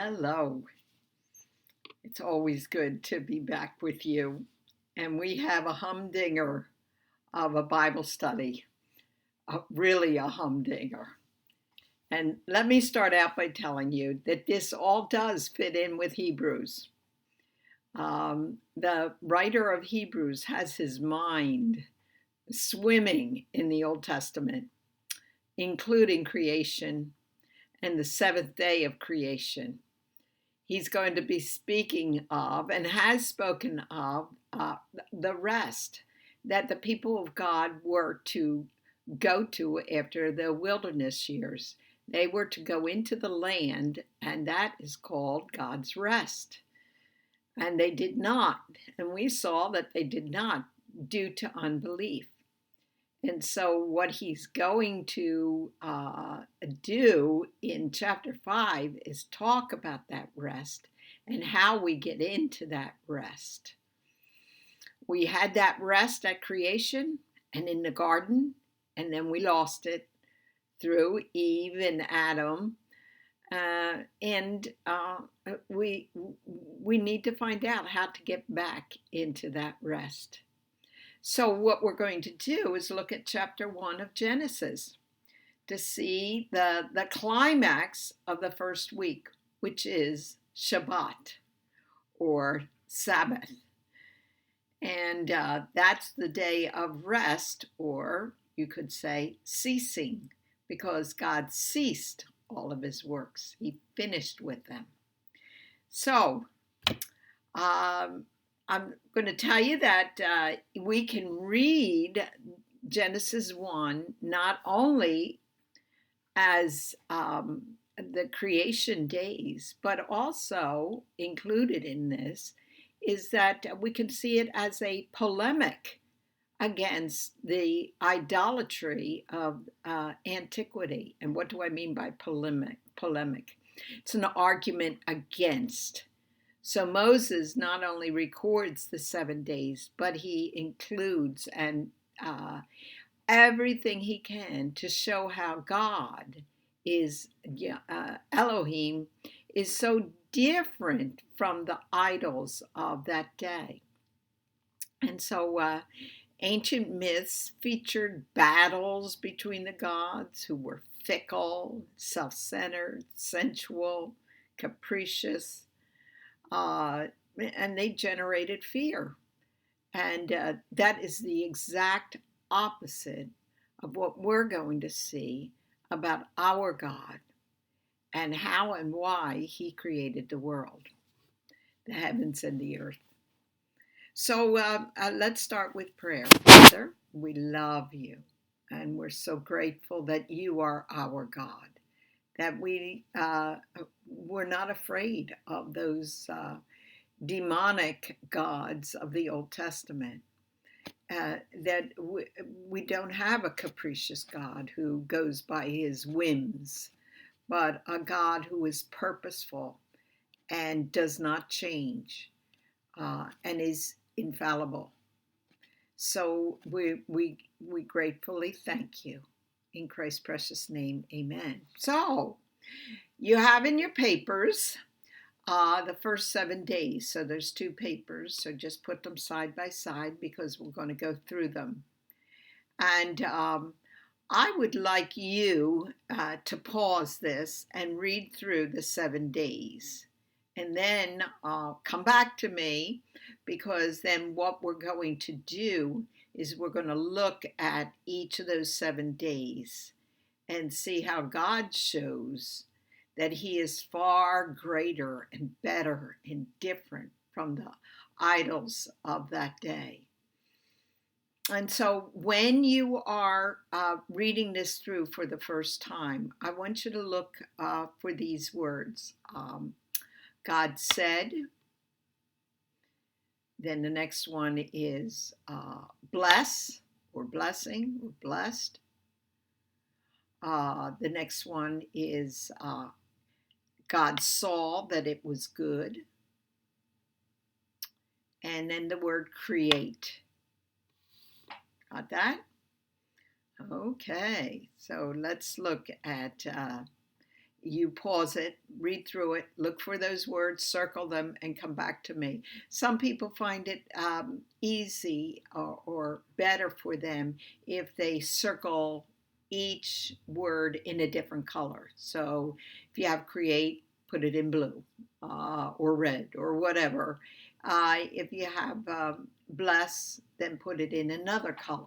Hello. It's always good to be back with you. And we have a humdinger of a Bible study, really a humdinger. And let me start out by telling you that this all does fit in with Hebrews. The writer of Hebrews has his mind swimming in the Old Testament, including creation and the seventh day of creation. He's going to be speaking of and has spoken of the rest that the people of God were to go to after the wilderness years. They were to go into the land, and that is called God's rest. And they did not. And we saw that they did not due to unbelief. And so, what he's going to do in chapter 5 is talk about that rest and how we get into that rest. We had that rest at creation and in the garden, and then we lost it through Eve and Adam. We need to find out how to get back into that rest. So what we're going to do is look at chapter 1 of Genesis to see the climax of the first week, which is Shabbat or Sabbath. And that's the day of rest, or you could say ceasing, because God ceased all of his works. He finished with them. So, I'm going to tell you that we can read Genesis 1 not only as the creation days, but also included in this is that we can see it as a polemic against the idolatry of antiquity. And what do I mean by polemic? It's an argument against. So Moses not only records the 7 days, but he includes and everything he can to show how God is, Elohim, is so different from the idols of that day. And so ancient myths featured battles between the gods who were fickle, self-centered, sensual, capricious, and they generated fear. And that is the exact opposite of what we're going to see about our God and how and why he created the world, the heavens and the earth. So let's start with prayer. Father, we love you, and we're so grateful that you are our God, that we're not afraid of those demonic gods of the Old Testament, that we don't have a capricious God who goes by his whims, but a God who is purposeful and does not change and is infallible. So we gratefully thank you. In Christ's precious name, amen. So you have in your papers the first 7 days. So there's 2 papers. So just put them side by side because we're going to go through them. And I would like you to pause this and read through the 7 days. And then come back to me, because then what we're going to do is we're going to look at each of those 7 days and see how God shows that he is far greater and better and different from the idols of that day. And so when you are reading this through for the first time, I want you to look for these words. God said. Then the next one is bless or blessing or blessed. The next one is God saw that it was good. And then the word create. Got that? Okay, so let's look at you pause it, read through it, look for those words, circle them, and come back to me. Some people find it easy or better for them if they circle each word in a different color. So if you have create, put it in blue or red or whatever. If you have bless, then put it in another color,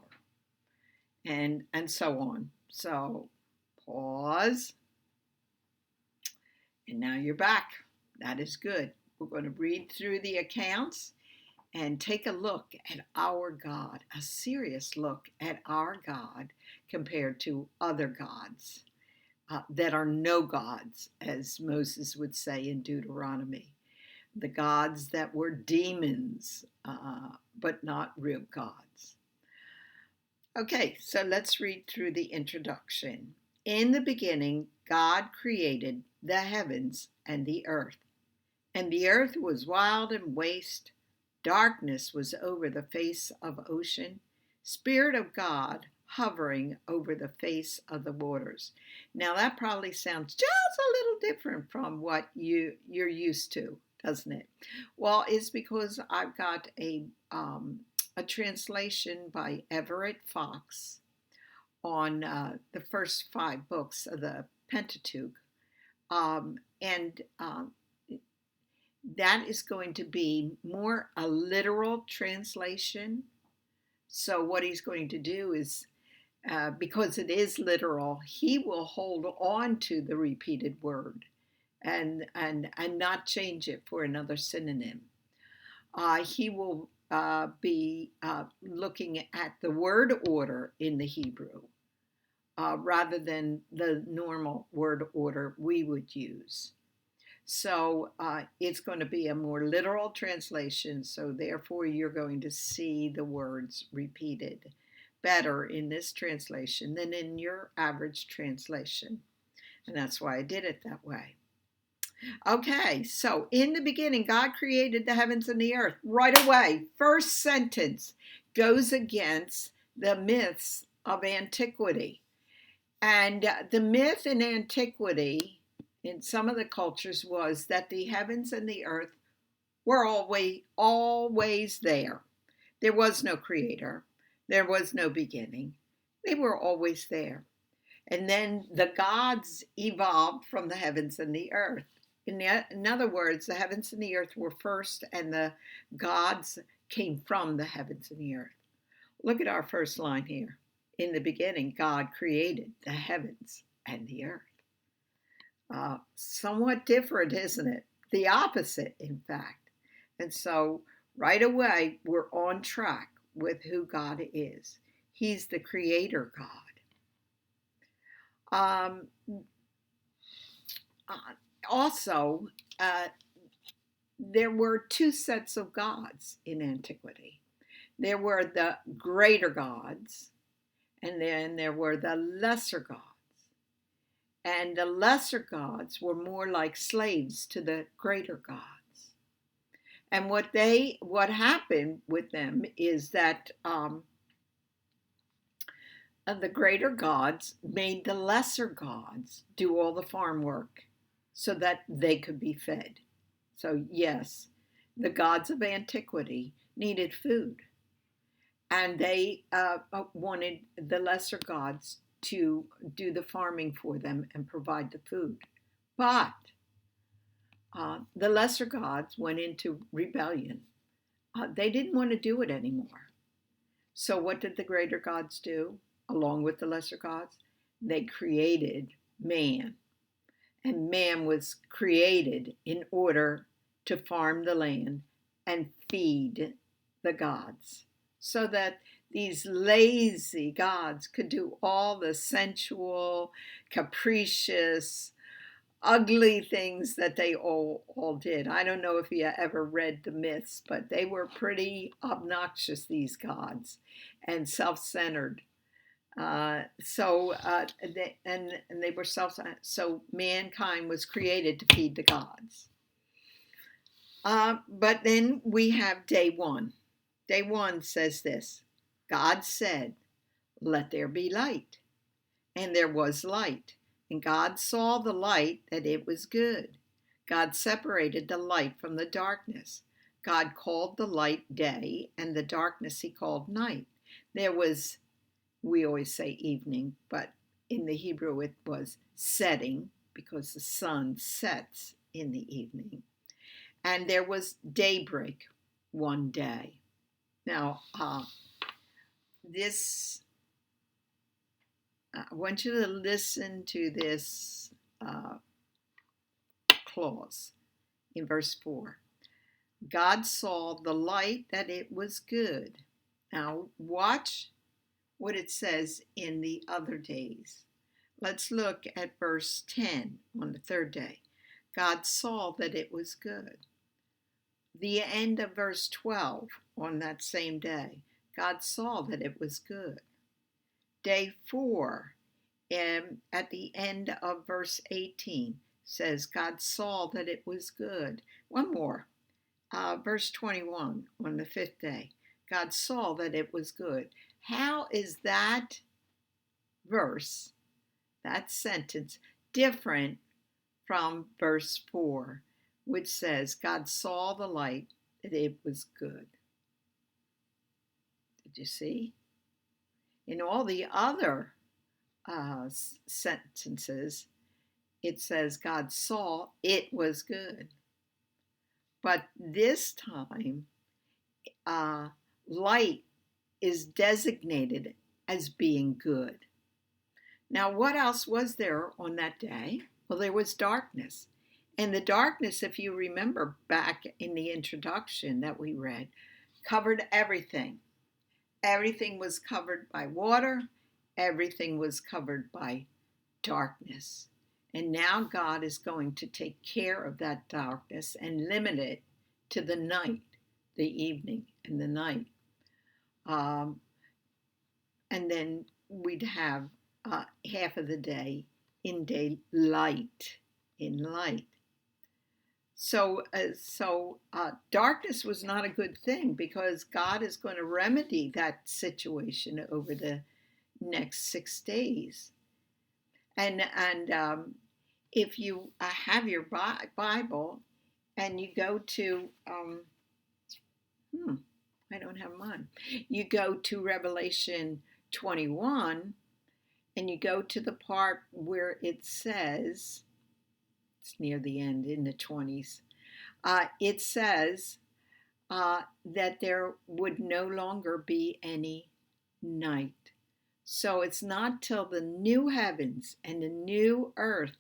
and so on. So pause. And now you're back. That is good. We're going to read through the accounts and take a look at our God, a serious look at our God compared to other gods that are no gods, as Moses would say in Deuteronomy. The gods that were demons, but not real gods. Okay, so let's read through the introduction. In the beginning, God created the heavens and the earth. And the earth was wild and waste. Darkness was over the face of ocean. Spirit of God hovering over the face of the waters. Now that probably sounds just a little different from what you're used to, doesn't it? Well, it's because I've got a translation by Everett Fox on the first 5 books of the Pentateuch. And that is going to be more a literal translation. So what he's going to do is, because it is literal, he will hold on to the repeated word and not change it for another synonym. He will be looking at the word order in the Hebrew rather than the normal word order we would use. So it's going to be a more literal translation, so therefore you're going to see the words repeated better in this translation than in your average translation. And that's why I did it that way. Okay, so in the beginning, God created the heavens and the earth. Right away, first sentence goes against the myths of antiquity. And the myth in antiquity, in some of the cultures, was that the heavens and the earth were always there. There was no creator. There was no beginning. They were always there. And then the gods evolved from the heavens and the earth. In other words, the heavens and the earth were first, and the gods came from the heavens and the earth. Look at our first line here. In the beginning, God created the heavens and the earth. Somewhat different, isn't it? The opposite, in fact. And so right away, we're on track with who God is. He's the creator God. Also, there were 2 sets of gods in antiquity. There were the greater gods, and then there were the lesser gods. And the lesser gods were more like slaves to the greater gods. And what happened with them is that the greater gods made the lesser gods do all the farm work so that they could be fed. So yes, the gods of antiquity needed food, and they wanted the lesser gods to do the farming for them and provide the food. But the lesser gods went into rebellion. They didn't want to do it anymore. So what did the greater gods do along with the lesser gods? They created man. And man was created in order to farm the land and feed the gods, so that these lazy gods could do all the sensual, capricious, ugly things that they all did. I don't know if you ever read the myths, but they were pretty obnoxious, these gods, and self-centered. They were so mankind was created to feed the gods. But then we have day 1. Day 1 says this: God said, "Let there be light," and there was light. And God saw the light that it was good. God separated the light from the darkness. God called the light day, and the darkness he called night. There was, we always say evening, but in the Hebrew it was setting, because the sun sets in the evening. And there was daybreak one day. Now, I want you to listen to this clause in verse 4. God saw the light that it was good. Now, watch what it says in the other days. Let's look at verse 10 on the third day. God saw that it was good. The end of verse 12 on that same day. God saw that it was good. Day 4, at the end of verse 18, says God saw that it was good. One more. Verse 21 on the fifth day. God saw that it was good. How is that verse, that sentence, different from verse 4, which says God saw the light that it was good? Did you see? In all the other sentences, it says God saw it was good. But this time, light is designated as being good. Now, what else was there on that day? Well, there was darkness. And the darkness, if you remember back in the introduction that we read, covered everything. Everything was covered by water. Everything was covered by darkness. And now God is going to take care of that darkness and limit it to the night, the evening and the night. And then we'd have half of the day in daylight, in light. So darkness was not a good thing, because God is going to remedy that situation over the next 6 days. And if you have your Bible and you go to, I don't have mine. You go to Revelation 21, and you go to the part where it says, it's near the end in the 20s, it says that there would no longer be any night. So it's not till the new heavens and the new earth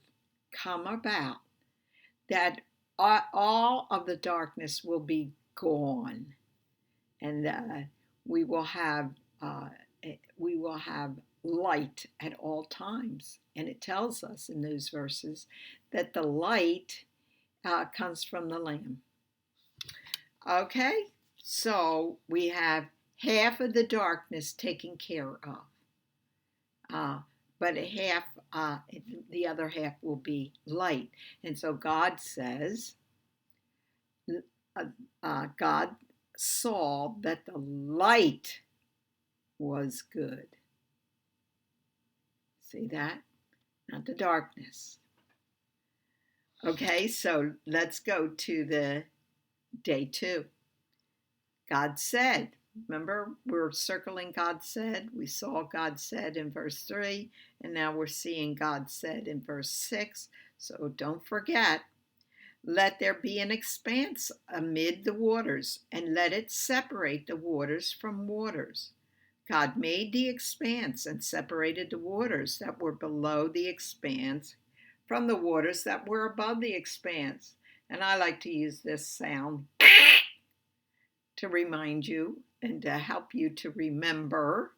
come about that all of the darkness will be gone, and we will have light at all times. And it tells us in those verses that the light comes from the Lamb. Okay, so we have half of the darkness taken care of, but the other half will be light. And so God says, God saw that the light was good. See that? Not the darkness. Okay, so let's go to the day 2. God said. Remember, we're circling God said. We saw God said in verse 3, and now we're seeing God said in verse 6. So don't forget. Let there be an expanse amid the waters, and let it separate the waters from waters. God made the expanse and separated the waters that were below the expanse from the waters that were above the expanse. And I like to use this sound to remind you and to help you to remember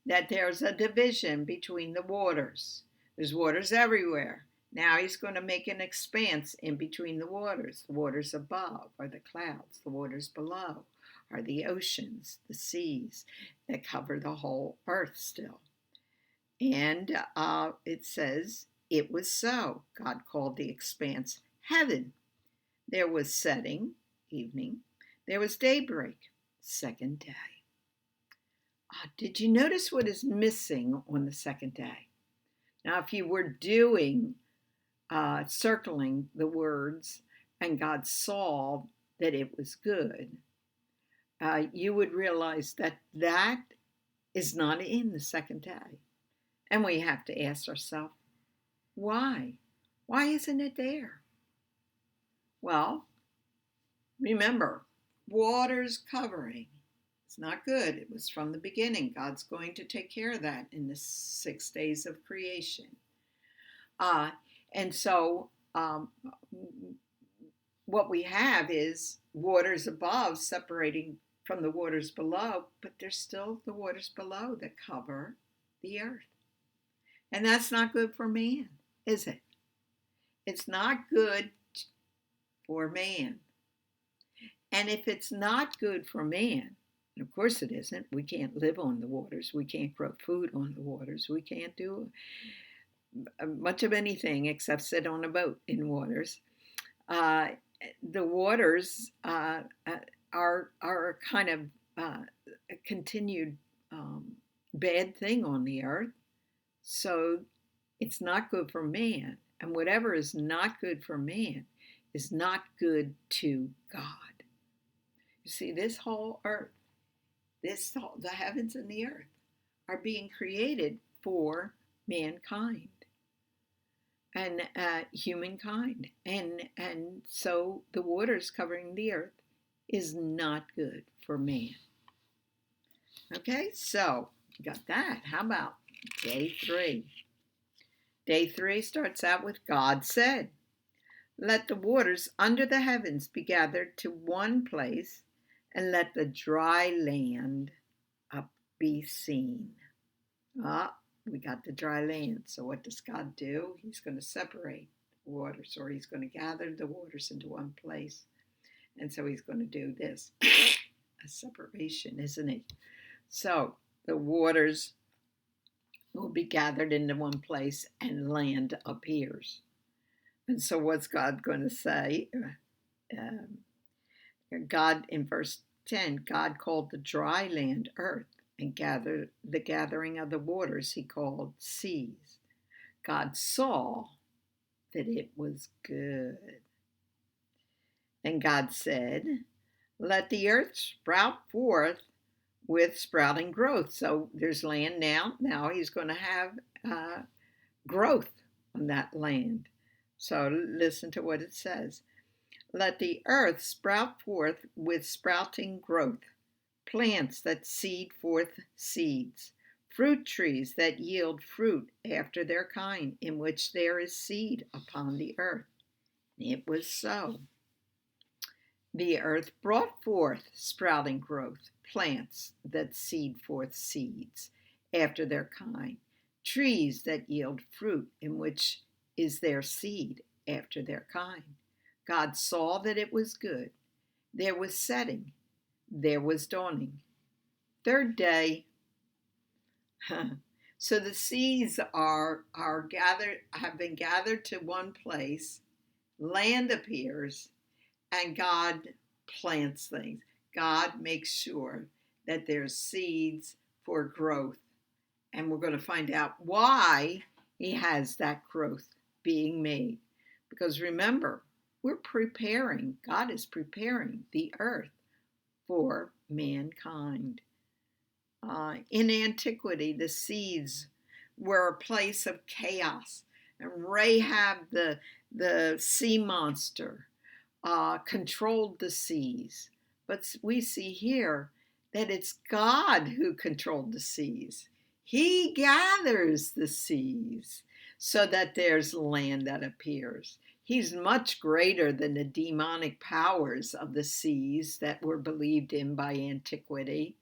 that there's a division between the waters. There's waters everywhere. Now he's going to make an expanse in between the waters. The waters above are the clouds. The waters below are the oceans, the seas that cover the whole earth still. And it says, it was so. God called the expanse heaven. There was setting, evening. There was daybreak, second day. Did you notice what is missing on the second day? Now, if you were doing circling the words, and God saw that it was good, you would realize that that is not in the second day. And we have to ask ourselves, why? Why isn't it there? Well, remember, water's covering. It's not good. It was from the beginning. God's going to take care of that in the 6 days of creation. And so what we have is waters above separating from the waters below, but there's still the waters below that cover the earth. And that's not good for man, is it? It's not good for man. And if it's not good for man, and of course it isn't, we can't live on the waters, we can't grow food on the waters, we can't do much of anything except sit on a boat in waters. The waters are kind of a continued bad thing on the earth. So it's not good for man. And whatever is not good for man is not good to God. You see, this whole earth, the heavens and the earth are being created for mankind and humankind. And so the waters covering the earth is not good for man. Okay, so you got that. How about day 3? Day 3 starts out with God said, "Let the waters under the heavens be gathered to one place, and let the dry land up be seen." We got the dry land. So what does God do? He's going to separate waters, or he's going to gather the waters into one place. And so he's going to do this. A separation, isn't it? So the waters will be gathered into one place and land appears. And so what's God going to say? God, in verse 10, God called the dry land earth, and the gathering of the waters he called seas. God saw that it was good. And God said, "Let the earth sprout forth with sprouting growth." So there's land now. Now he's going to have growth on that land. So listen to what it says. "Let the earth sprout forth with sprouting growth, plants that seed forth seeds, fruit trees that yield fruit after their kind, in which there is seed upon the earth." It was so. The earth brought forth sprouting growth, plants that seed forth seeds after their kind, trees that yield fruit, in which is their seed after their kind. God saw that it was good. There was setting, there was dawning. 3rd day. So the seeds are gathered, have been gathered to one place. Land appears, and God plants things. God makes sure that there's seeds for growth. And we're going to find out why he has that growth being made. Because remember, God is preparing the earth for mankind. In antiquity, the seas were a place of chaos. And Rahab, the sea monster, controlled the seas. But we see here that it's God who controlled the seas. He gathers the seas so that there's land that appears. He's much greater than the demonic powers of the seas that were believed in by antiquity.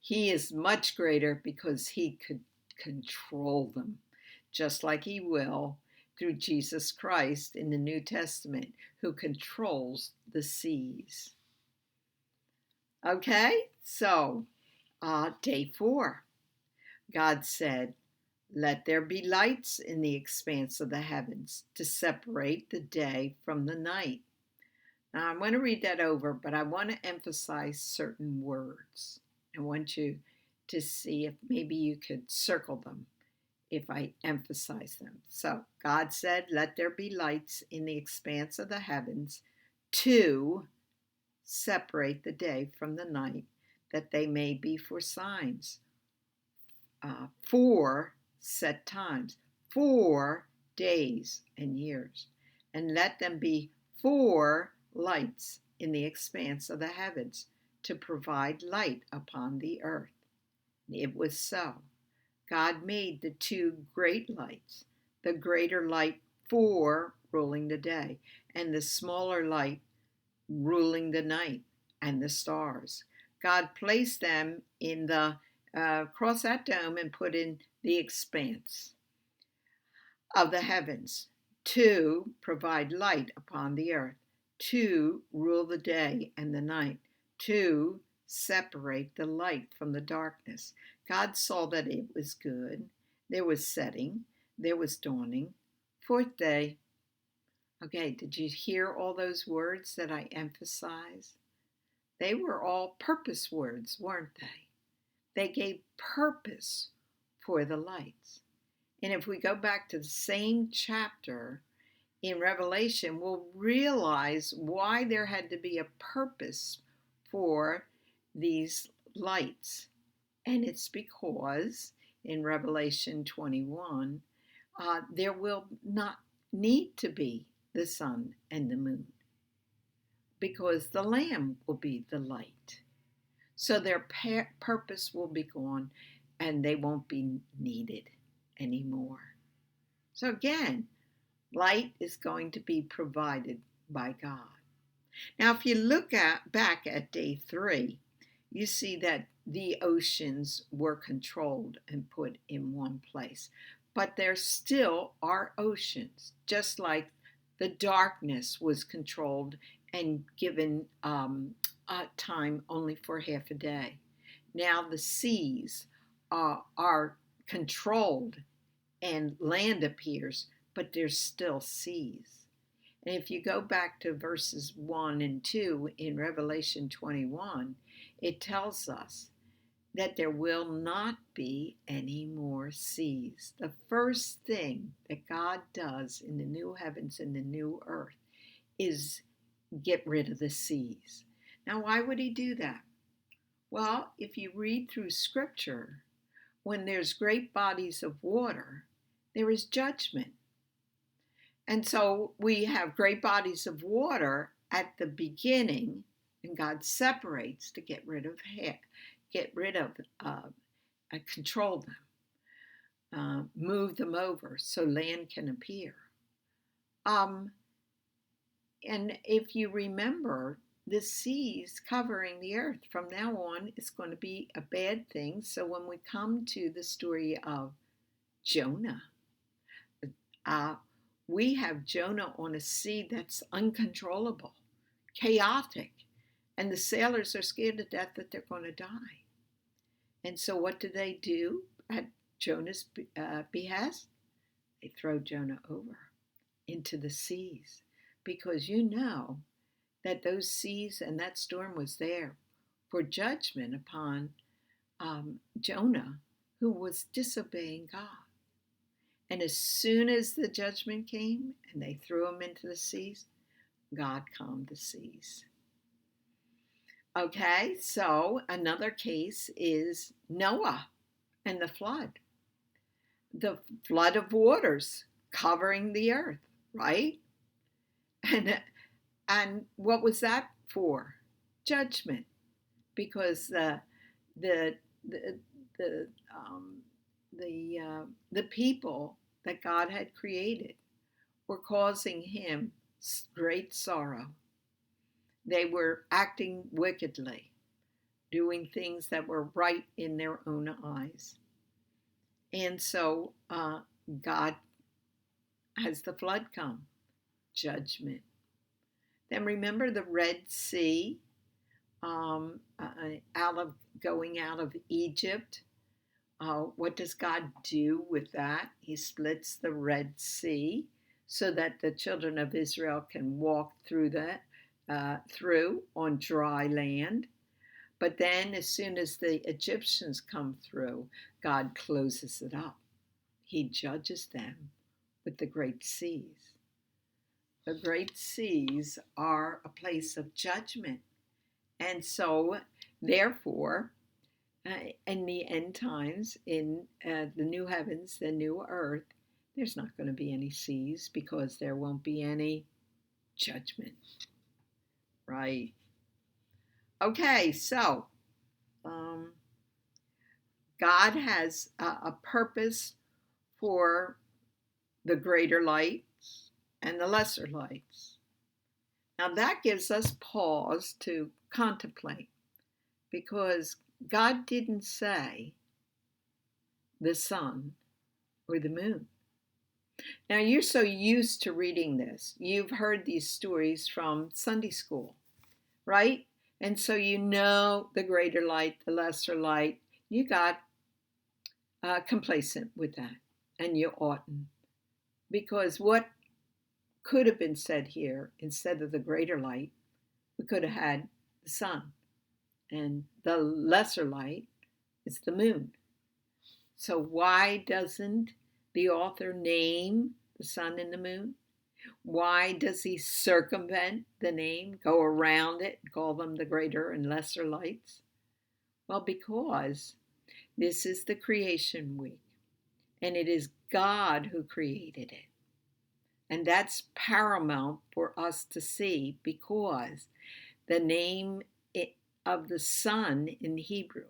He is much greater because he could control them, just like he will through Jesus Christ in the New Testament, who controls the seas. Okay, so day 4, God said, "Let there be lights in the expanse of the heavens to separate the day from the night." Now I'm going to read that over, but I want to emphasize certain words. I want you to see if maybe you could circle them if I emphasize them. So God said, "Let there be lights in the expanse of the heavens to separate the day from the night, that they may be for signs, for set times, for days and years, and let them be for lights in the expanse of the heavens to provide light upon the earth." It was so. God made the two great lights, the greater light for ruling the day, and the smaller light ruling the night and the stars. God placed them in the across that dome and put in the expanse of the heavens to provide light upon the earth, to rule the day and the night, to separate the light from the darkness. God saw that it was good. There was setting, there was dawning. Fourth day. Okay, did you hear all those words that I emphasized? They were all purpose words, weren't they? They gave purpose for the lights. And if we go back to the same chapter in Revelation, we'll realize why there had to be a purpose for these lights. And it's because in Revelation 21, there will not need to be the sun and the moon, because the Lamb will be the light. So their purpose will be gone and they won't be needed anymore. So again, light is going to be provided by God. Now, if you look back at day 3, you see that the oceans were controlled and put in one place. But there still are oceans, just like the darkness was controlled and given time only for half a day. Now the seas are controlled and land appears, but there's still seas. And if you go back to verses 1 and 2 in Revelation 21, it tells us that there will not be any more seas. The first thing that God does in the new heavens and the new earth is get rid of the seas. Now, why would he do that? Well, if you read through Scripture, when there's great bodies of water, there is judgment. And so we have great bodies of water at the beginning, and God separates to get rid of, control them, move them over so land can appear. And if you remember, the seas covering the earth from now on is going to be a bad thing. So when we come to the story of Jonah, we have Jonah on a sea that's uncontrollable, chaotic, and the sailors are scared to death that they're going to die. And so what do at Jonah's behest? They throw Jonah over into the seas, because you know that those seas and that storm was there for judgment upon Jonah, who was disobeying God. And as soon as the judgment came and they threw him into the seas, God calmed the seas. Okay, so another case is Noah and the flood. The flood of waters covering the earth, right? And what was that for? Judgment, because the people that God had created were causing him great sorrow. They were acting wickedly, doing things that were right in their own eyes. And so God has the flood come, judgment. Then remember the Red Sea, going out of Egypt. What does God do with that? He splits the Red Sea so that the children of Israel can walk through on dry land. But then as soon as the Egyptians come through, God closes it up. he judges them with the great seas. The great seas are a place of judgment. And so, therefore, in the end times, in the new heavens, the new earth, there's not going to be any seas because there won't be any judgment. Right. Okay, so um, God has a purpose for the greater lights and the lesser lights. Now that gives us pause to contemplate because God didn't say the sun or the moon. Now you're so used to reading this. You've heard these stories from Sunday school, right? And so you know the greater light, the lesser light. You got complacent with that, and you oughtn't. Because what could have been said here, instead of the greater light, we could have had the sun. And the lesser light is the moon. So why doesn't the author name the sun and the moon? Why does he circumvent the name, go around it, call them the greater and lesser lights? Well, because this is the creation week, and it is God who created it. And that's paramount for us to see because the name of the sun in Hebrew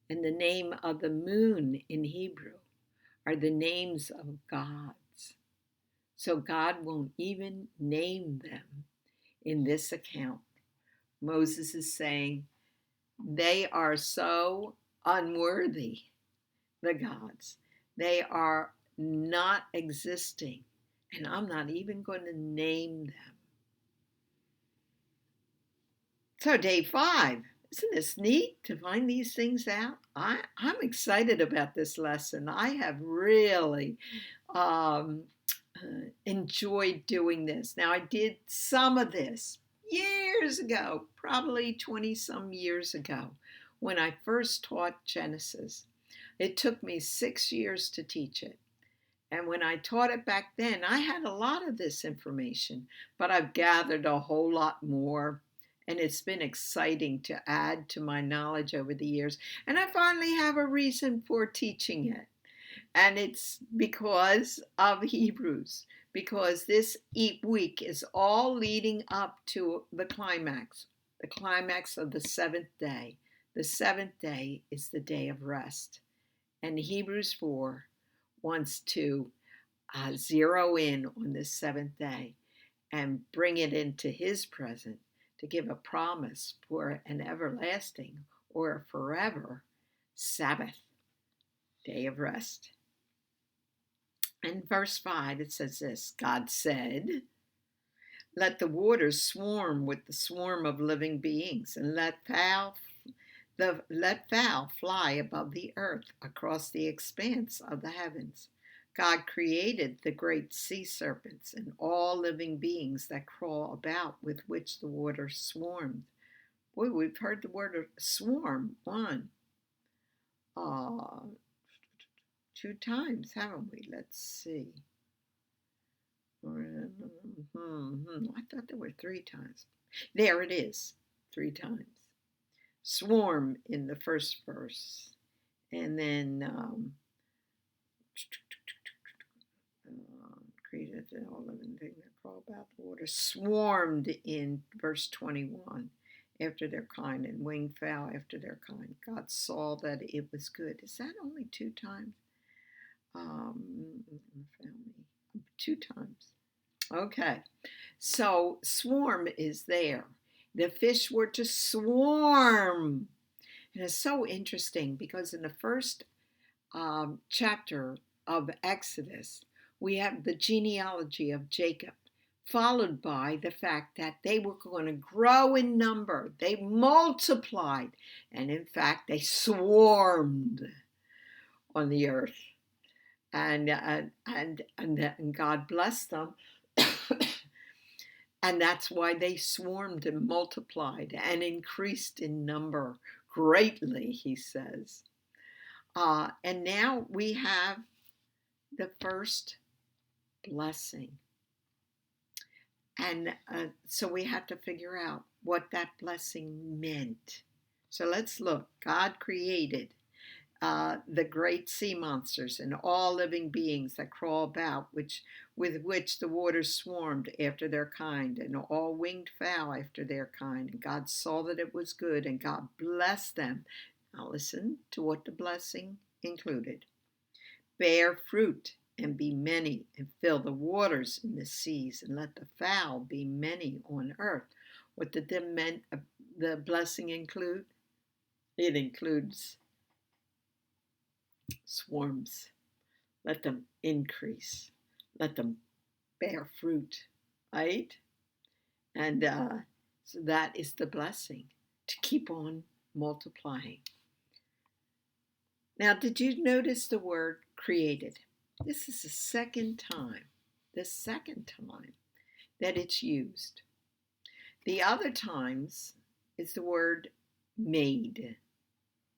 and the name of the moon in Hebrew are the names of gods. So God won't even name them in this account. Moses is saying they are so unworthy, the gods. They are not existing, and I'm not even going to name them. So day 5, isn't this neat to find these things out? I'm excited about this lesson. I have really enjoyed doing this. Now I did some of this years ago, probably 20 some years ago, when I first taught Genesis. It took me 6 years to teach it. And when I taught it back then, I had a lot of this information, but I've gathered a whole lot more. And it's been exciting to add to my knowledge over the years. And I finally have a reason for teaching it. And it's because of Hebrews, because this week is all leading up to the climax of the seventh day. The seventh day is the day of rest. And Hebrews 4 wants to zero in on this seventh day and bring it into his presence to give a promise for an everlasting or a forever Sabbath, day of rest. In verse 5, it says this: God said, "Let the waters swarm with the swarm of living beings, and let fowl fly above the earth across the expanse of the heavens." God created the great sea serpents and all living beings that crawl about, with which the water swarmed. Boy, we've heard the word swarm two times, haven't we? Let's see. I thought there were 3 times. There it is, 3 times. Swarm in the first verse. And then created all living things that crawl about the water, swarmed in verse 21 after their kind, and winged fowl after their kind. God saw that it was good. Is that only 2 times? 2 times. Okay, so swarm is there. The fish were to swarm. And it's so interesting because in the first chapter of Exodus, we have the genealogy of Jacob, followed by the fact that they were going to grow in number. They multiplied, and in fact, they swarmed on the earth. And God blessed them. And that's why they swarmed and multiplied and increased in number greatly, he says. And now we have the first blessing. And so we have to figure out what that blessing meant. So let's look. God created the great sea monsters and all living beings that crawl about, with which the waters swarmed after their kind, and all winged fowl after their kind. And God saw that it was good, and God blessed them. Now listen to what the blessing included. Bear fruit and be many, and fill the waters in the seas, and let the fowl be many on earth. What did the blessing include? It includes swarms. Let them increase. Let them bear fruit, right? And so that is the blessing, to keep on multiplying. Now, did you notice the word created? This is the second time that it's used. The other times, it's the word made.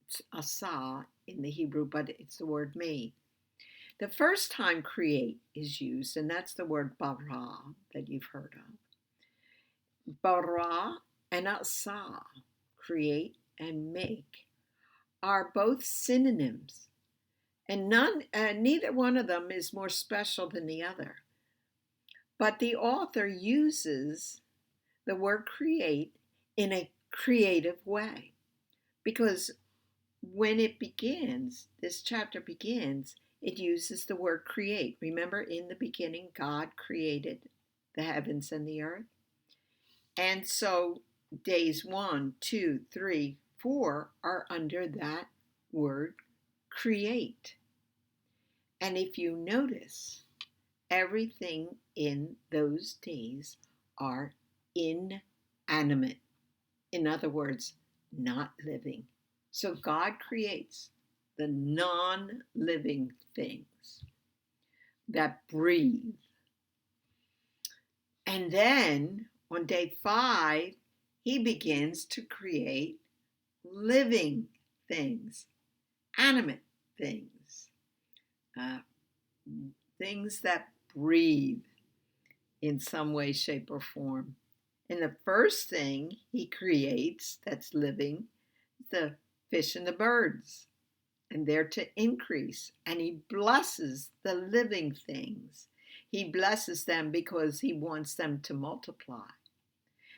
It's asa in the Hebrew, but it's the word made. The first time create is used, and that's the word bara that you've heard of. Bara and asa, create and make, are both synonyms, and neither one of them is more special than the other. But the author uses the word create in a creative way, because when this chapter begins, it uses the word create. Remember, in the beginning, God created the heavens and the earth. And so days 1, 2, 3, 4 are under that word create. And if you notice, everything in those days are inanimate. In other words, not living. So God creates the non-living things that breathe. And then on day 5, he begins to create living things, animate things, things that breathe in some way, shape, or form. And the first thing he creates that's living, the fish and the birds, and they're to increase. And he blesses the living things. He blesses them because he wants them to multiply.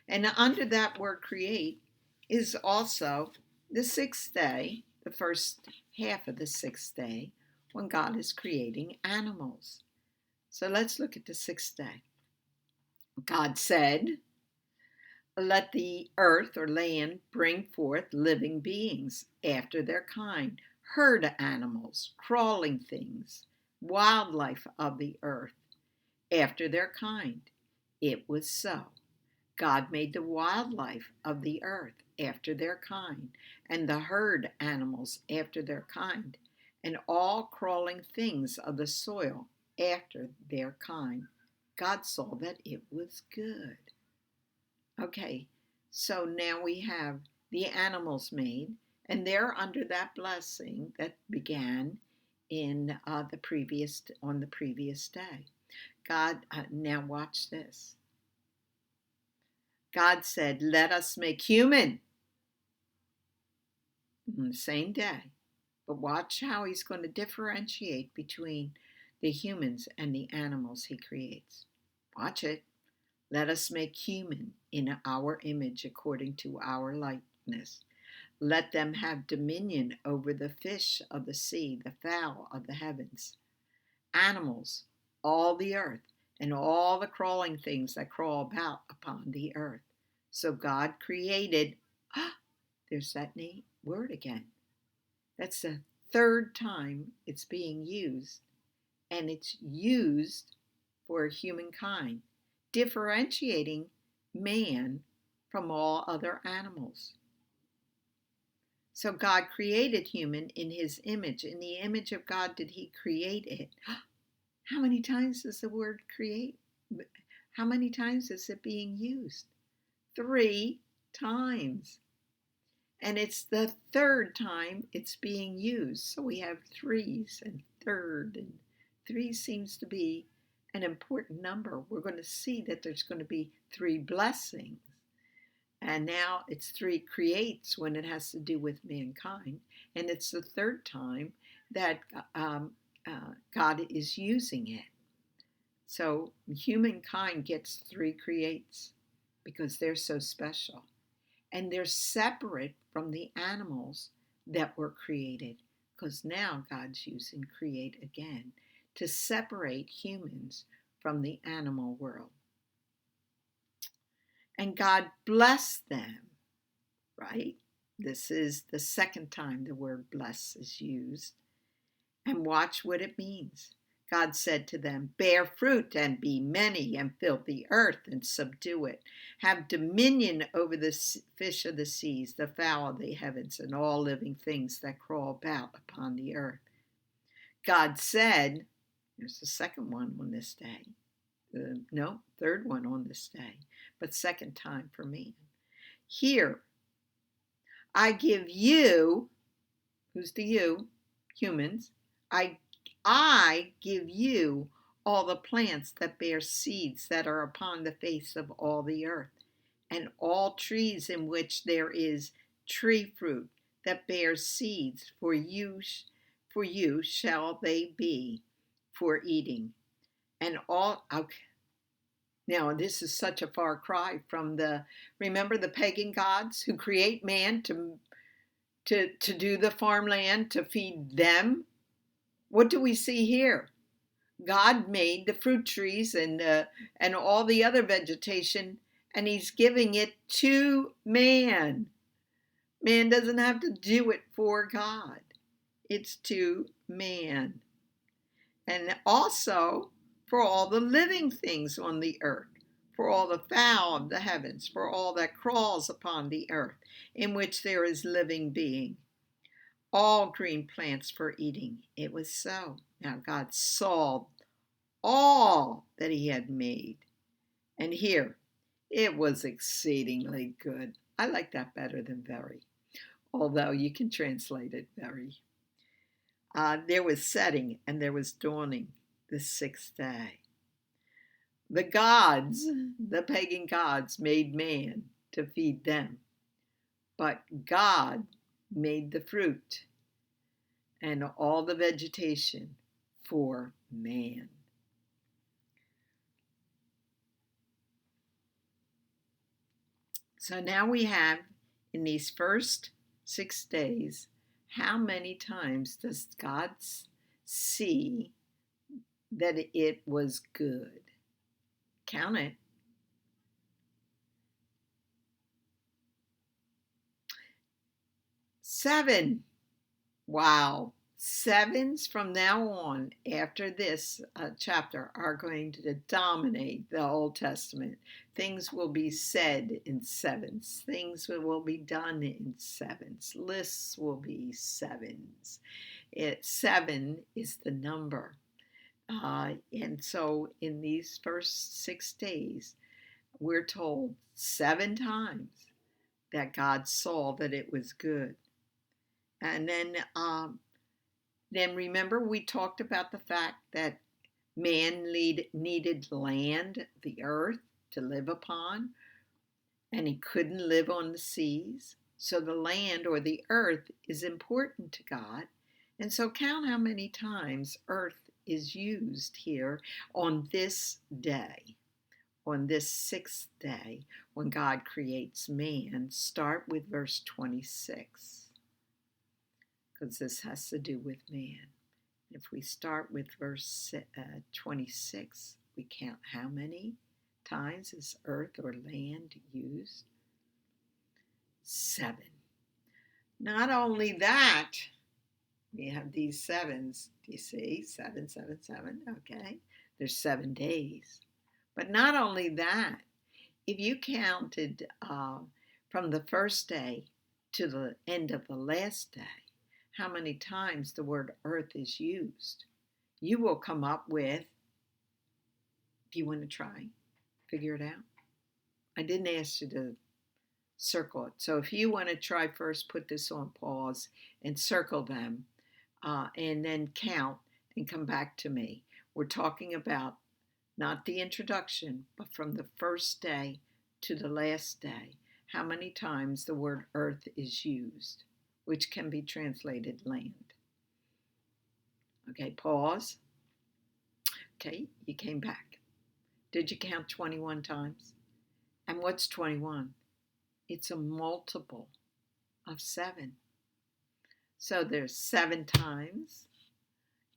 And under that word create is also the sixth day, the first half of the sixth day, when God is creating animals. So let's look at the sixth day. God said, "Let the earth or land bring forth living beings after their kind, herd animals, crawling things, wildlife of the earth after their kind." It was so. God made the wildlife of the earth after their kind, and the herd animals after their kind, and all crawling things of the soil after their kind. God saw that it was good. Okay, so now we have the animals made, and they're under that blessing that began in on the previous day. God, now watch this. God said, "Let us make human." On the same day. But watch how he's going to differentiate between the humans and the animals he creates. Watch it. "Let us make human in our image according to our likeness. Let them have dominion over the fish of the sea, the fowl of the heavens, animals, all the earth, and all the crawling things that crawl about upon the earth." So God created, there's that word again. That's the third time it's being used, and it's used for humankind, differentiating man from all other animals. So God created human in his image. In the image of God did he create it. How many times is the word create? How many times is it being used? 3 times. And it's the third time it's being used. So we have threes and third and 3 seems to be an important number. We're going to see that there's going to be 3 blessings. And now it's 3 creates when it has to do with mankind. And it's the third time that God is using it. So humankind gets 3 creates because they're so special. And they're separate from the animals that were created, because now God's using create again to separate humans from the animal world. And God blessed them, right? This is the second time the word bless is used. And watch what it means. God said to them, bear fruit and be many and fill the earth and subdue it. Have dominion over the fish of the seas, the fowl of the heavens, and all living things that crawl about upon the earth. God said, there's the second one on this day. No, third one on this day, but second time for man. Here, I give you, who's the you? Humans. I give you all the plants that bear seeds that are upon the face of all the earth, and all trees in which there is tree fruit that bears seeds, for you shall they be for eating. And all, okay. Now, this is such a far cry from remember the pagan gods who create man to do the farmland, to feed them? What do we see here? God made the fruit trees and all the other vegetation, and he's giving it to man. Man doesn't have to do it for God. It's to man. And also for all the living things on the earth, for all the fowl of the heavens, for all that crawls upon the earth, in which there is living being. All green plants for eating. It was so. Now God saw all that he had made. And here, it was exceedingly good. I like that better than very, although you can translate it very. There was setting and there was dawning the 6th day. The gods, the pagan gods, made man to feed them. But God made the fruit and all the vegetation for man. So now we have, in these first 6 days, how many times does God see that it was good? Count it. 7. Wow. 7s from now on, after this chapter, are going to dominate the Old Testament. Things will be said in 7s. Things will be done in 7s. Lists will be 7s. 7 is the number. And so in these first 6 days, we're told 7 times that God saw that it was good. And then remember we talked about the fact that man needed land, the earth, to live upon, and he couldn't live on the seas. So the land or the earth is important to God. And so count how many times earth is used here on this day, on this 6th day, when God creates man. Start with verse 26. Because this has to do with man. If we start with verse 26, we count how many times is earth or land used? 7. Not only that, we have these 7s. Do you see? 7, 7, 7. Okay. There's 7 days. But not only that, if you counted from the first day to the end of the last day, how many times the word earth is used, you will come up with, do you want to try? Figure it out? I didn't ask you to circle it. So if you want to try first, put this on pause and circle them and then count and come back to me. We're talking about not the introduction, but from the first day to the last day, how many times the word earth is used, which can be translated land. Okay, pause. Okay, you came back. Did you count 21 times? And what's 21? It's a multiple of 7. So there's 7 times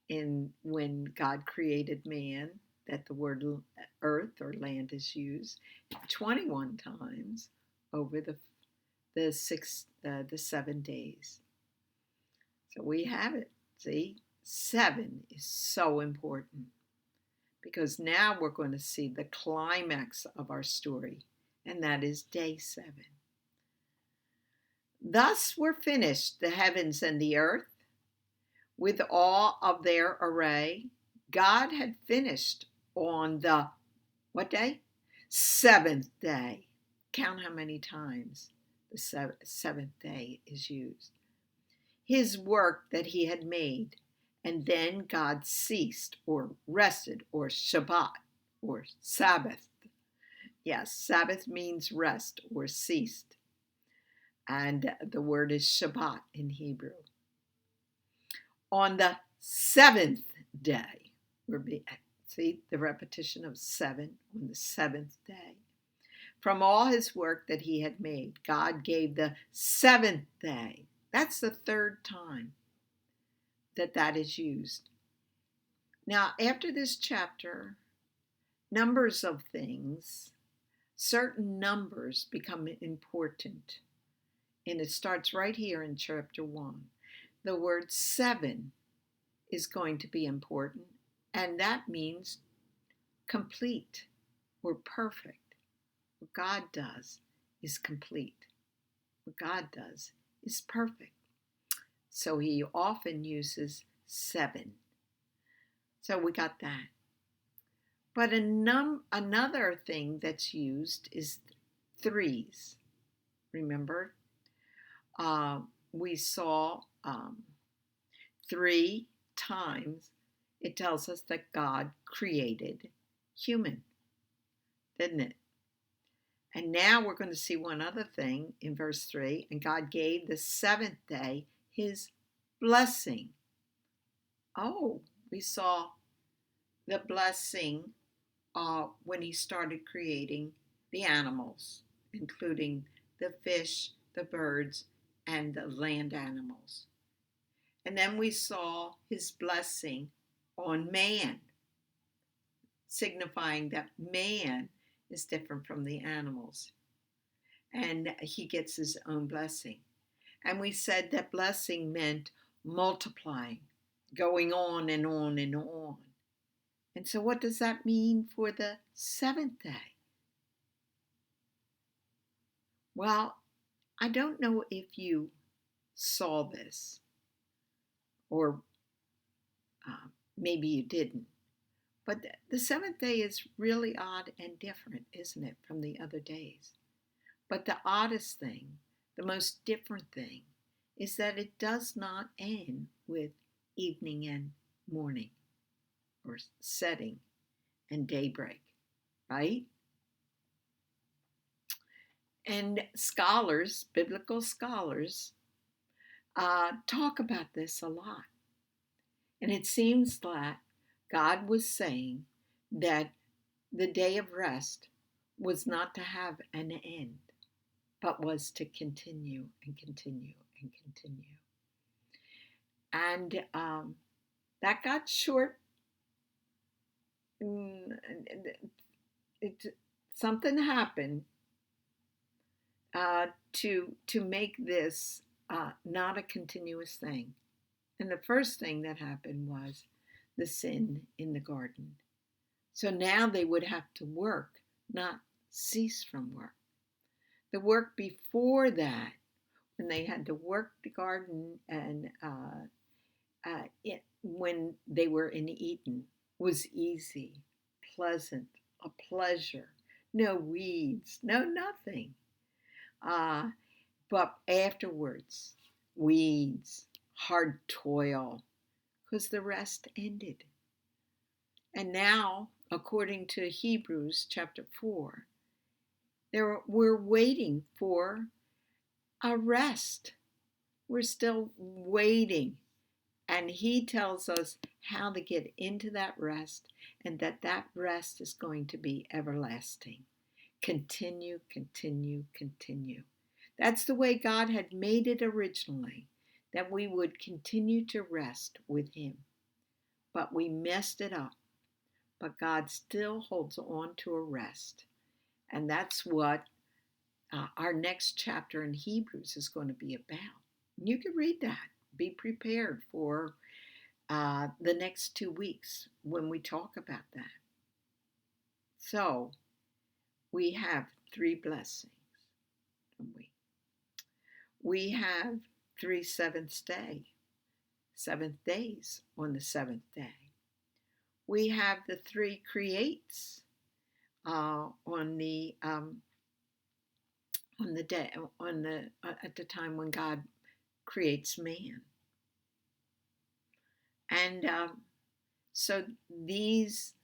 in when God created man that the word earth or land is used, 21 times over the 7 days. So we have it. See, 7 is so important because now we're going to see the climax of our story, and that is day 7. Thus were finished the heavens and the earth with all of their array. God had finished on the what day? 7th day. Count how many times the 7th day is used. His work that he had made. And then God ceased or rested or Shabbat or Sabbath. Yes, Sabbath means rest or ceased. And the word is Shabbat in Hebrew. On the 7th day, see the repetition of 7 on the 7th day. From all his work that he had made, God gave the 7th day. That's the 3rd time that is used. Now, after this chapter, numbers of things, certain numbers become important. And it starts right here in chapter 1. The word 7 is going to be important, and that means complete or perfect. What God does is complete. What God does is perfect. So he often uses 7. So we got that. But another thing that's used is 3s. Remember? We saw 3 times it tells us that God created human, didn't it? And now we're going to see one other thing in verse 3. And God gave the 7th day his blessing. Oh, we saw the blessing when he started creating the animals, including the fish, the birds, and the land animals. And then we saw his blessing on man, signifying that man is different from the animals. And he gets his own blessing. And we said that blessing meant multiplying, going on and on and on. And so what does that mean for the 7th day? Well, I don't know if you saw this, or maybe you didn't. But the 7th day is really odd and different, isn't it, from the other days? But the oddest thing, the most different thing, is that it does not end with evening and morning, or setting and daybreak, right? And scholars, biblical scholars, talk about this a lot. And it seems that God was saying that the day of rest was not to have an end, but was to continue and continue and continue. And that got short. Something happened to make this not a continuous thing. And the first thing that happened was the sin in the garden. So now they would have to work, not cease from work. The work before that, when they had to work the garden and when they were in Eden, was easy, pleasant, a pleasure. No weeds, no nothing. But afterwards, weeds, hard toil, because the rest ended. And now, according to Hebrews chapter 4, we're waiting for a rest. We're still waiting. And he tells us how to get into that rest, and that rest is going to be everlasting. Continue, continue, continue. That's the way God had made it originally, that we would continue to rest with him. But we messed it up. But God still holds on to a rest. And that's what our next chapter in Hebrews is going to be about. You can read that. Be prepared for the next 2 weeks when we talk about that. So we have 3 blessings, don't we? We have 3 seventh days on the 7th day. We have the 3 creates on the day at the time when God creates man, and so these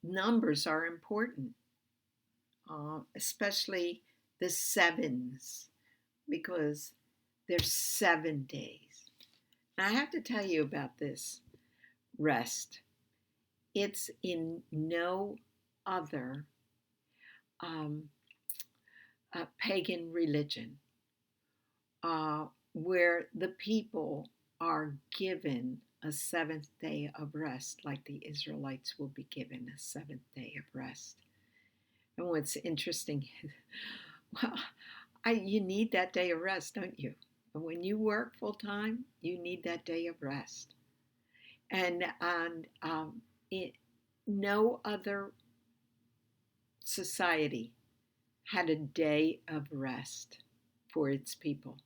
numbers are important, especially the sevens, because there's 7 days. And I have to tell you about this rest. It's in no other pagan religion where the people are given a 7th day of rest, like the Israelites will be given a 7th day of rest. And what's interesting is, well, you need that day of rest, don't you? And when you work full time, you need that day of rest. And no other society had a day of rest for its people.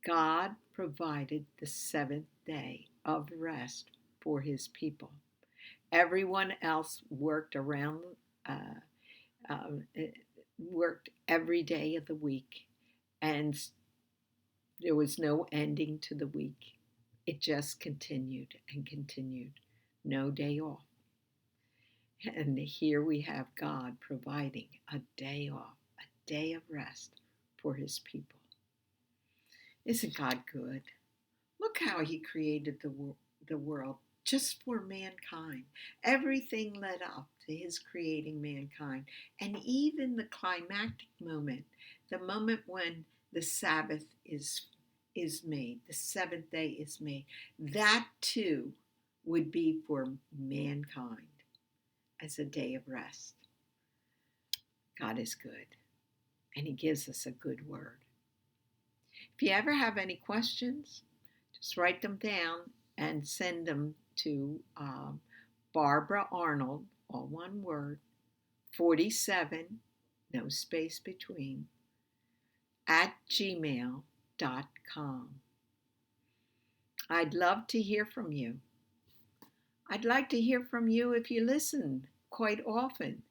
God provided the 7th day of rest for his people. Everyone else worked worked every day of the week, and there was no ending to the week. It just continued and continued. No day off. And here we have God providing a day off, a day of rest for his people. Isn't God good? Look how he created the world just for mankind. Everything led up to his creating mankind. And even the climactic moment, the moment when the Sabbath is made, the 7th day is made, that too would be for mankind as a day of rest. God is good, and he gives us a good word. If you ever have any questions, just write them down and send them to Barbara Arnold, all one word, 47, no space between, @gmail.com. I'd love to hear from you. I'd like to hear from you if you listen quite often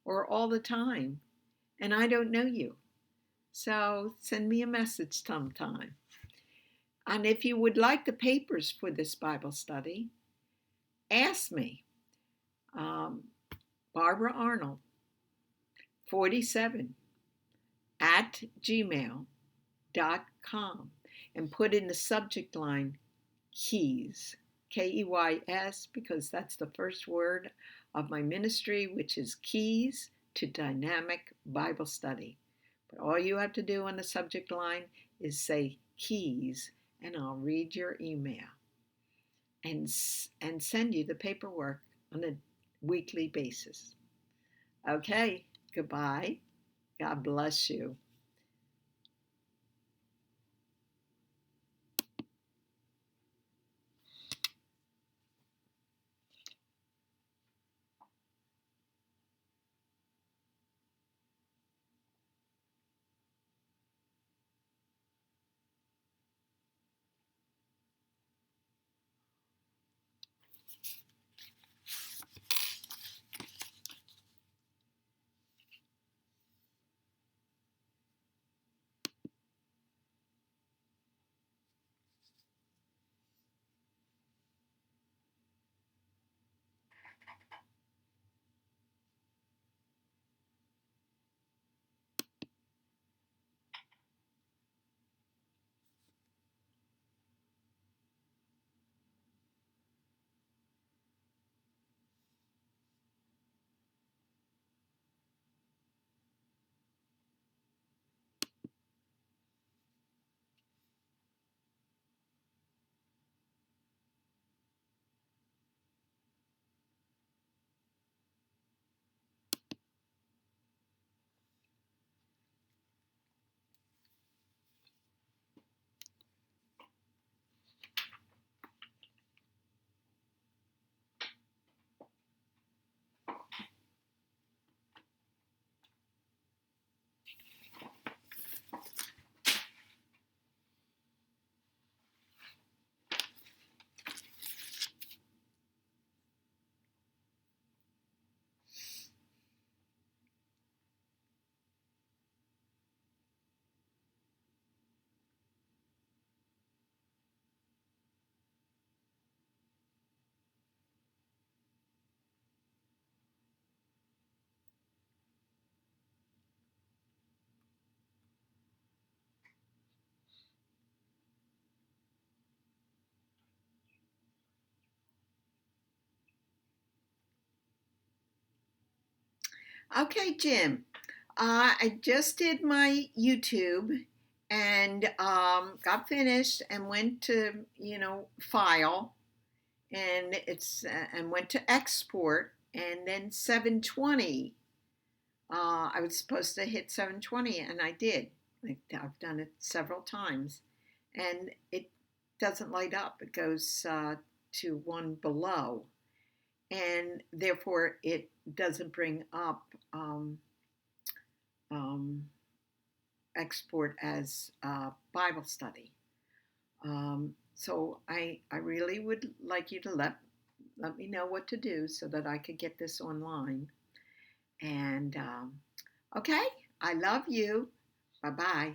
or all the time, and I don't know you. So send me a message sometime. And if you would like the papers for this Bible study, ask me. Barbara Arnold, 47, @gmail.com, and put in the subject line keys, Keys, because that's the first word of my ministry, which is Keys to Dynamic Bible Study. But all you have to do on the subject line is say keys, and I'll read your email and send you the paperwork on a weekly basis. Okay, goodbye. God bless you. Okay, Jim. I just did my YouTube and got finished and went to file and it's and went to export and then 720. I was supposed to hit 720 and I did. I've done it several times, and it doesn't light up. It goes to one below, and therefore it doesn't bring up um, export as Bible study. So I really would like you to let me know what to do so that I could get this online. And okay, I love you. Bye bye.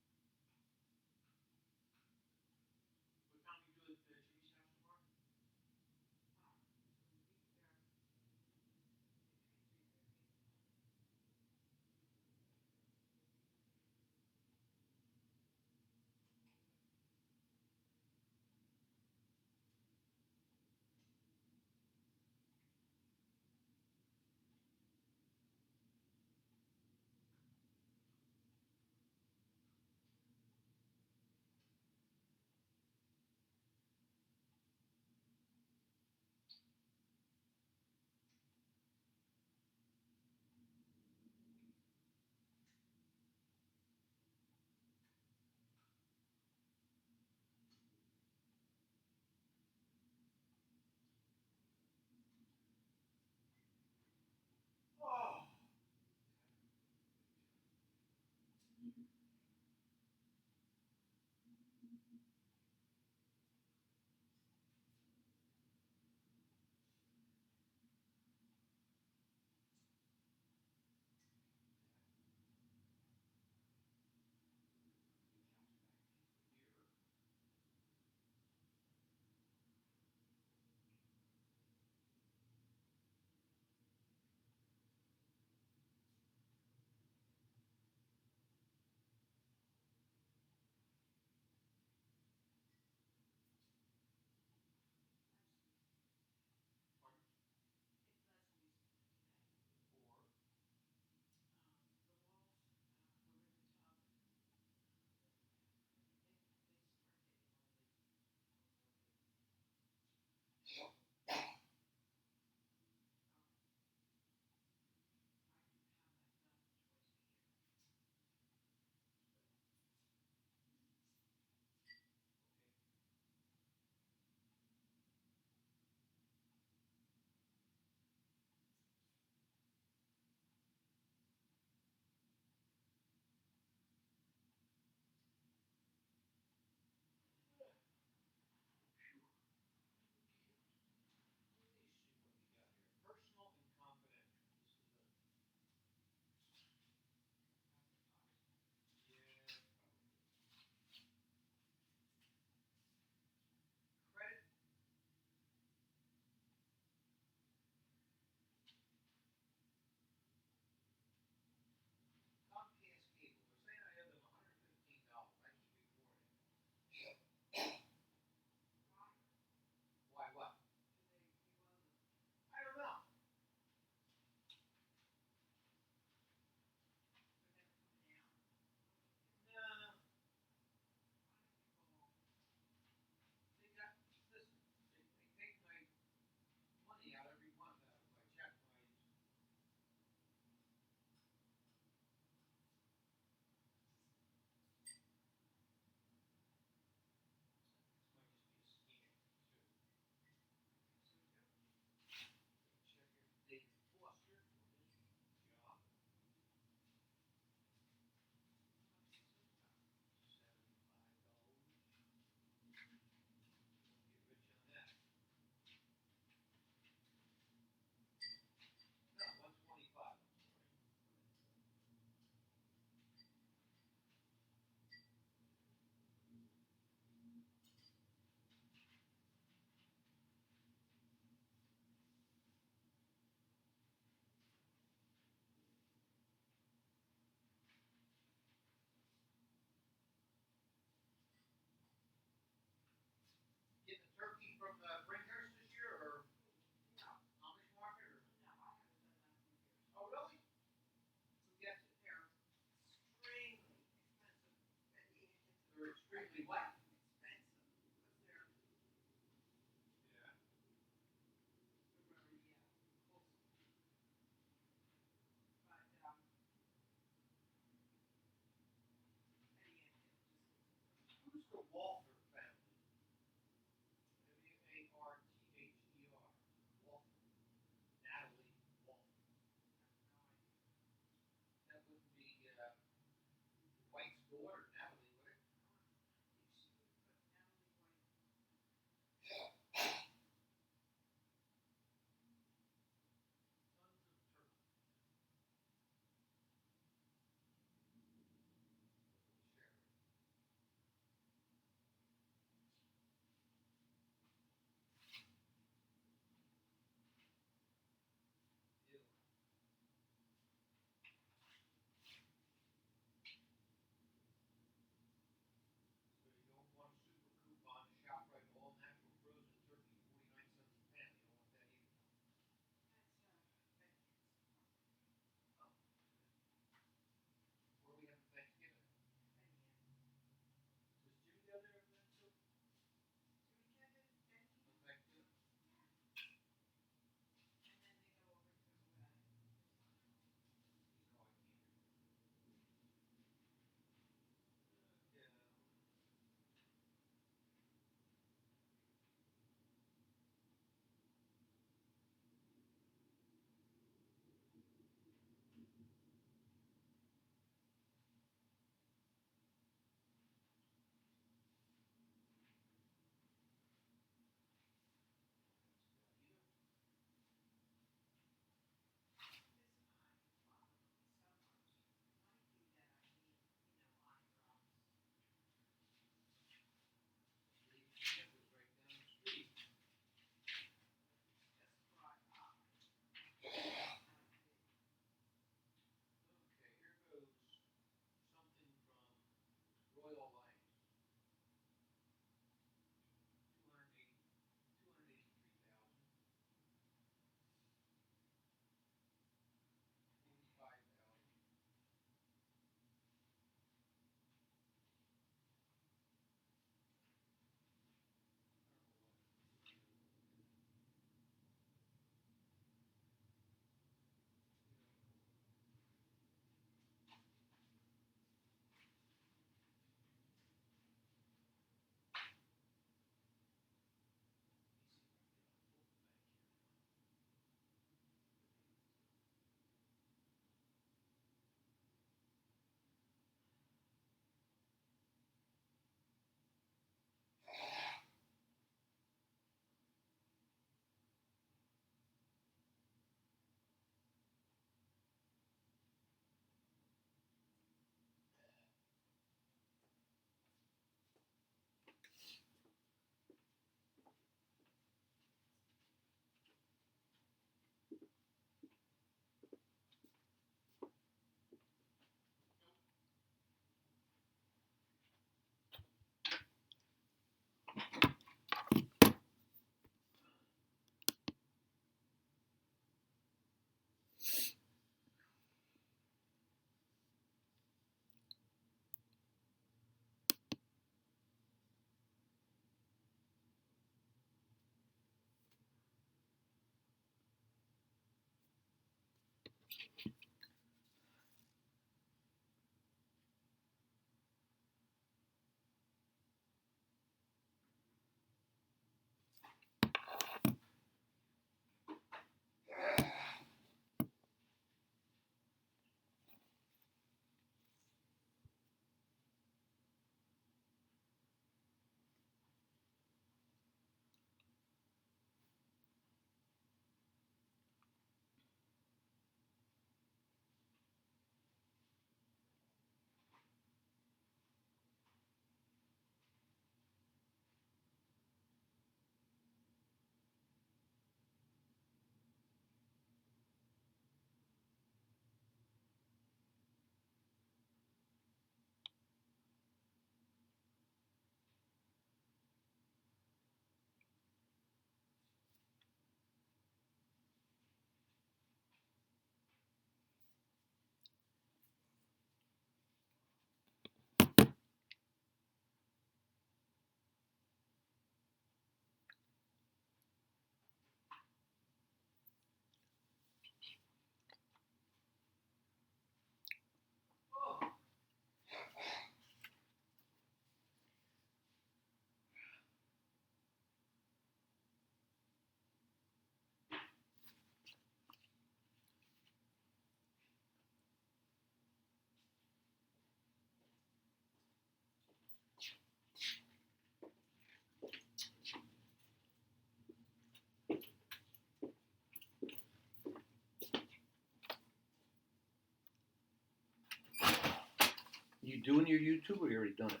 doing your YouTube or you already done it?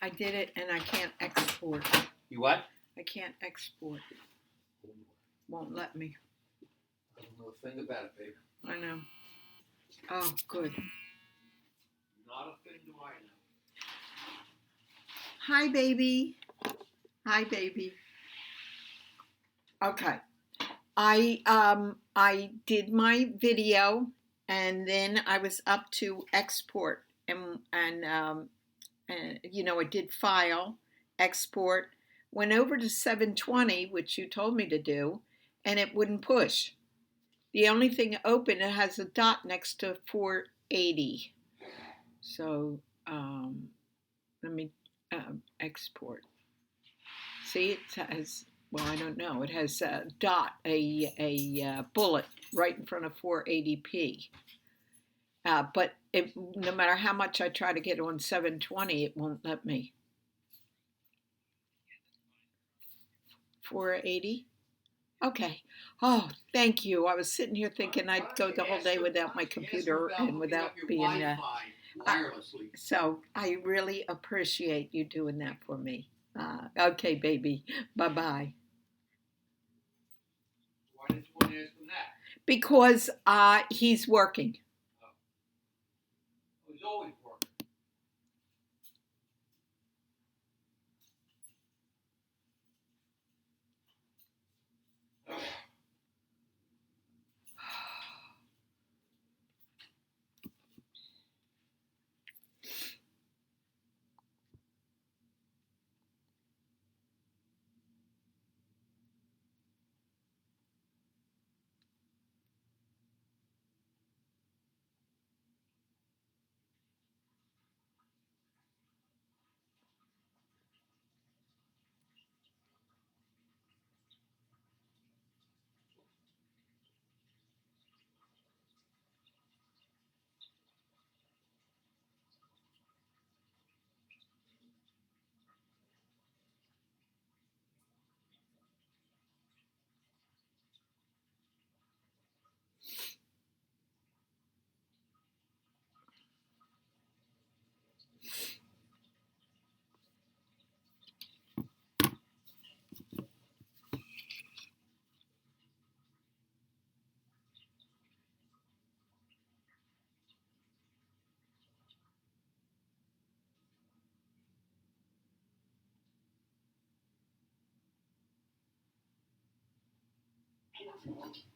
I did it and I can't export. You what? I can't export. Won't let me. I don't know a thing about it, babe. I know. Oh, good. Not a thing do I know. Hi, baby. Hi, baby. Okay. I did my video and then I was up to export and I did file, export, went over to 720, which you told me to do, and it wouldn't push. The only thing open, it has a dot next to 480. So let me export. See, it has, well, I don't know. It has a dot, a bullet right in front of 480p. But no matter how much I try to get on 720, it won't let me. 480? Okay. Oh, thank you. I was sitting here thinking I'd go the whole day without my computer and without being. So I really appreciate you doing that for me. Okay, baby. Bye-bye. Why did you want to ask him that? Because he's working. Oh. He's always working.